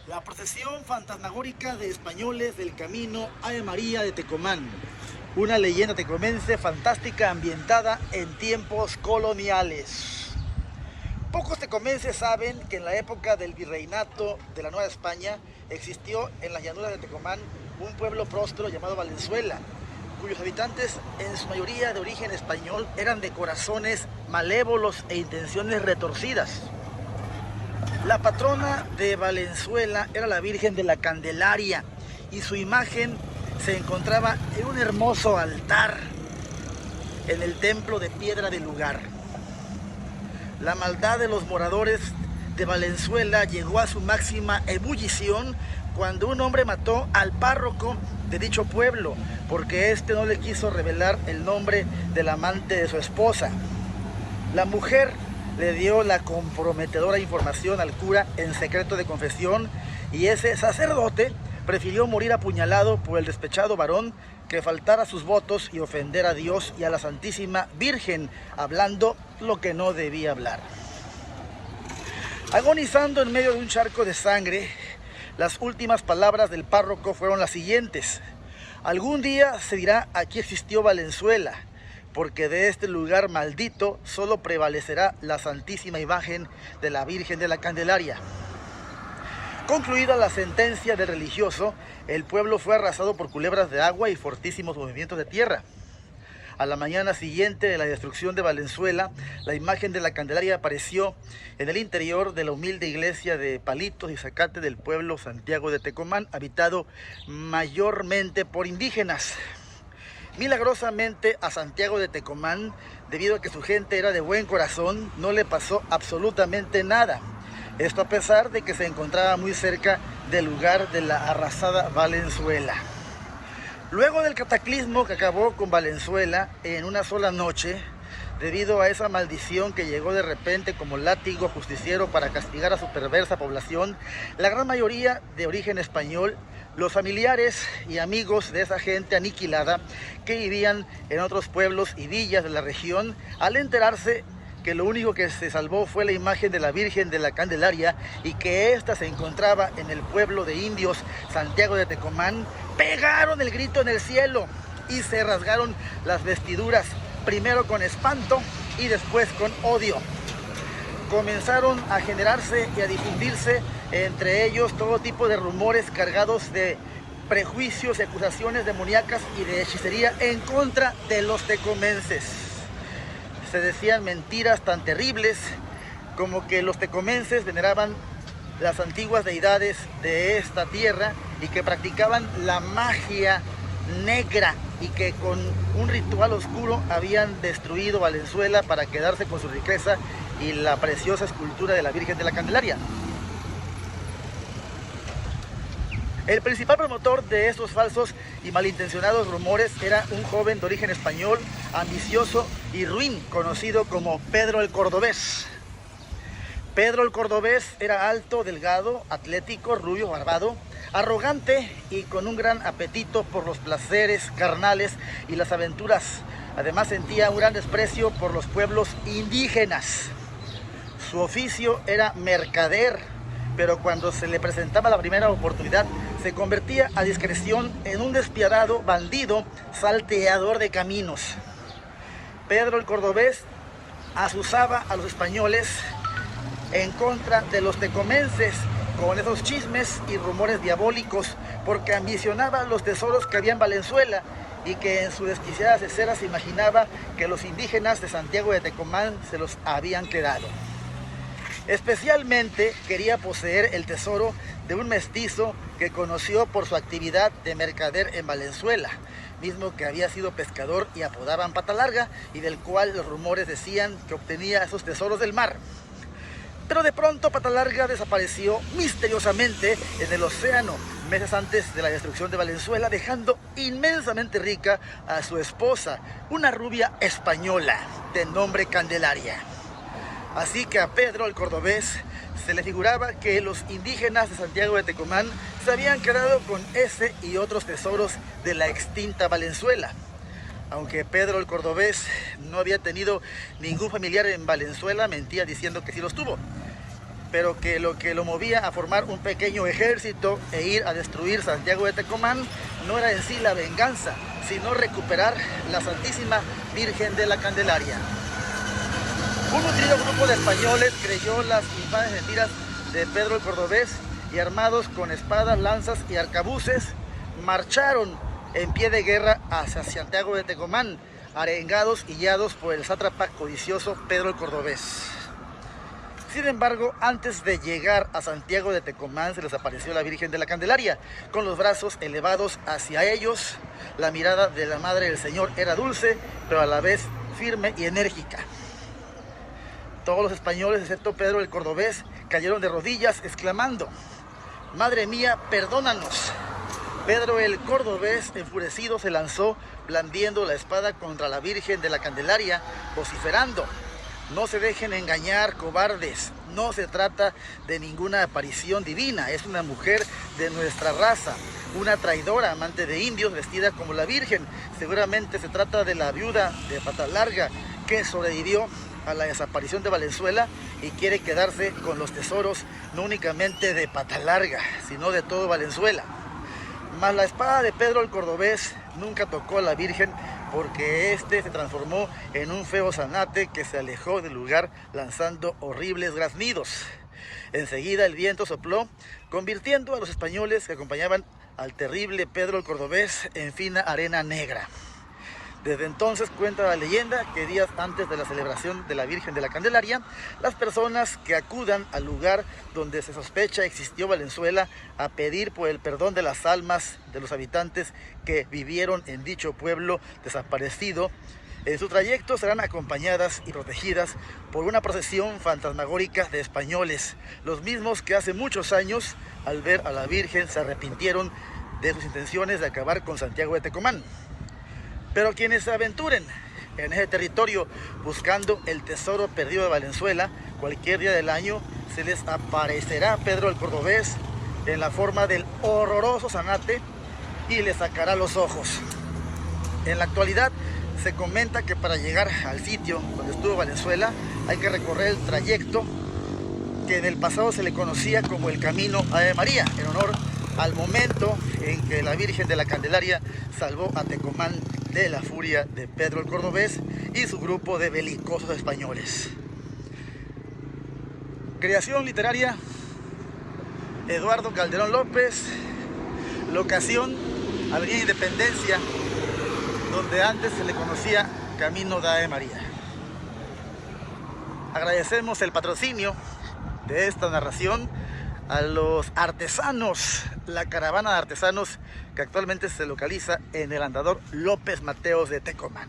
La procesión fantasmagórica de españoles del camino Ave María de Tecomán, una leyenda tecomense fantástica ambientada en tiempos coloniales. Pocos tecomenses saben que en la época del virreinato de la Nueva España existió en las llanuras de Tecomán un pueblo próspero llamado Valenzuela, cuyos habitantes, en su mayoría de origen español, eran de corazones malévolos e intenciones retorcidas. La patrona de Valenzuela era la Virgen de la Candelaria y su imagen se encontraba en un hermoso altar en el templo de piedra del lugar. La maldad de los moradores de Valenzuela llegó a su máxima ebullición cuando un hombre mató al párroco de dicho pueblo porque éste no le quiso revelar el nombre del amante de su esposa. La mujer le dio la comprometedora información al cura en secreto de confesión y ese sacerdote prefirió morir apuñalado por el despechado varón que faltara a sus votos y ofender a Dios y a la Santísima Virgen, hablando lo que no debía hablar. Agonizando en medio de un charco de sangre, las últimas palabras del párroco fueron las siguientes: algún día se dirá aquí existió Valenzuela, porque de este lugar maldito solo prevalecerá la santísima imagen de la Virgen de la Candelaria. Concluida la sentencia del religioso, el pueblo fue arrasado por culebras de agua y fortísimos movimientos de tierra. A la mañana siguiente de la destrucción de Valenzuela, la imagen de la Candelaria apareció en el interior de la humilde iglesia de palitos y zacate del pueblo Santiago de Tecomán, habitado mayormente por indígenas. Milagrosamente a Santiago de Tecomán, debido a que su gente era de buen corazón, no le pasó absolutamente nada. Esto a pesar de que se encontraba muy cerca del lugar de la arrasada Valenzuela. Luego del cataclismo que acabó con Valenzuela en una sola noche, debido a esa maldición que llegó de repente como látigo justiciero para castigar a su perversa población, la gran mayoría de origen español, los familiares y amigos de esa gente aniquilada que vivían en otros pueblos y villas de la región, al enterarse que lo único que se salvó fue la imagen de la Virgen de la Candelaria y que ésta se encontraba en el pueblo de indios Santiago de Tecomán, pegaron el grito en el cielo y se rasgaron las vestiduras, primero con espanto y después con odio. Comenzaron a generarse y a difundirse entre ellos todo tipo de rumores cargados de prejuicios y acusaciones demoníacas y de hechicería en contra de los tecomenses. Se decían mentiras tan terribles como que los tecomenses veneraban las antiguas deidades de esta tierra y que practicaban la magia negra y que con un ritual oscuro habían destruido Valenzuela para quedarse con su riqueza y la preciosa escultura de la Virgen de la Candelaria. El principal promotor de estos falsos y malintencionados rumores era un joven de origen español, ambicioso y ruin, conocido como Pedro el Cordobés. Pedro el Cordobés era alto, delgado, atlético, rubio, barbado, arrogante y con un gran apetito por los placeres carnales y las aventuras. Además sentía un gran desprecio por los pueblos indígenas. Su oficio era mercader, pero cuando se le presentaba la primera oportunidad, se convertía a discreción en un despiadado bandido salteador de caminos. Pedro el Cordobés azuzaba a los españoles en contra de los tecomenses con esos chismes y rumores diabólicos, porque ambicionaba los tesoros que había en Valenzuela y que en su desquiciada cesera se imaginaba que los indígenas de Santiago de Tecomán se los habían quedado. Especialmente quería poseer el tesoro de un mestizo que conoció por su actividad de mercader en Valenzuela, mismo que había sido pescador y apodaban Pata Larga, y del cual los rumores decían que obtenía esos tesoros del mar. Pero de pronto Pata Larga desapareció misteriosamente en el océano meses antes de la destrucción de Valenzuela, dejando inmensamente rica a su esposa, una rubia española de nombre Candelaria. Así que a Pedro el Cordobés se le figuraba que los indígenas de Santiago de Tecomán se habían quedado con ese y otros tesoros de la extinta Valenzuela. Aunque Pedro el Cordobés no había tenido ningún familiar en Valenzuela, mentía diciendo que sí los tuvo. pero que lo movía a formar un pequeño ejército e ir a destruir Santiago de Tecomán no era en sí la venganza, sino recuperar la Santísima Virgen de la Candelaria. Un nutrido grupo de españoles creyó las infames mentiras de Pedro el Cordobés y, armados con espadas, lanzas y arcabuces, marcharon en pie de guerra hacia Santiago de Tecomán, arengados y guiados por el sátrapa codicioso Pedro el Cordobés. Sin embargo, antes de llegar a Santiago de Tecomán se les apareció la Virgen de la Candelaria, con los brazos elevados hacia ellos. La mirada de la Madre del Señor era dulce, pero a la vez firme y enérgica. Todos los españoles, excepto Pedro el Cordobés, cayeron de rodillas exclamando: «Madre mía, perdónanos». Pedro el Cordobés, enfurecido, se lanzó blandiendo la espada contra la Virgen de la Candelaria, vociferando: «No se dejen engañar, cobardes, no se trata de ninguna aparición divina, es una mujer de nuestra raza, una traidora, amante de indios, vestida como la Virgen. Seguramente se trata de la viuda de Pata Larga, que sobrevivió a la desaparición de Valenzuela y quiere quedarse con los tesoros no únicamente de Pata Larga, sino de todo Valenzuela». Mas la espada de Pedro el Cordobés nunca tocó a la Virgen, porque este se transformó en un feo zanate que se alejó del lugar lanzando horribles graznidos. Enseguida el viento sopló, convirtiendo a los españoles que acompañaban al terrible Pedro el Cordobés en fina arena negra. Desde entonces cuenta la leyenda que días antes de la celebración de la Virgen de la Candelaria, las personas que acudan al lugar donde se sospecha existió Valenzuela a pedir por el perdón de las almas de los habitantes que vivieron en dicho pueblo desaparecido, en su trayecto serán acompañadas y protegidas por una procesión fantasmagórica de españoles, los mismos que hace muchos años, al ver a la Virgen, se arrepintieron de sus intenciones de acabar con Santiago de Tecomán. Pero quienes se aventuren en ese territorio buscando el tesoro perdido de Valenzuela, cualquier día del año se les aparecerá Pedro el Cordobés en la forma del horroroso zanate y les sacará los ojos. En la actualidad se comenta que para llegar al sitio donde estuvo Valenzuela hay que recorrer el trayecto que en el pasado se le conocía como el Camino Ave María, en honor al momento en que la Virgen de la Candelaria salvó a Tecomán de la furia de Pedro el Cordobés y su grupo de belicosos españoles. Creación literaria: Eduardo Calderón López. Locación: Avenida Independencia, donde antes se le conocía Camino de Ave María. Agradecemos el patrocinio de esta narración a los artesanos, la caravana de artesanos que actualmente se localiza en el Andador López Mateos de Tecomán.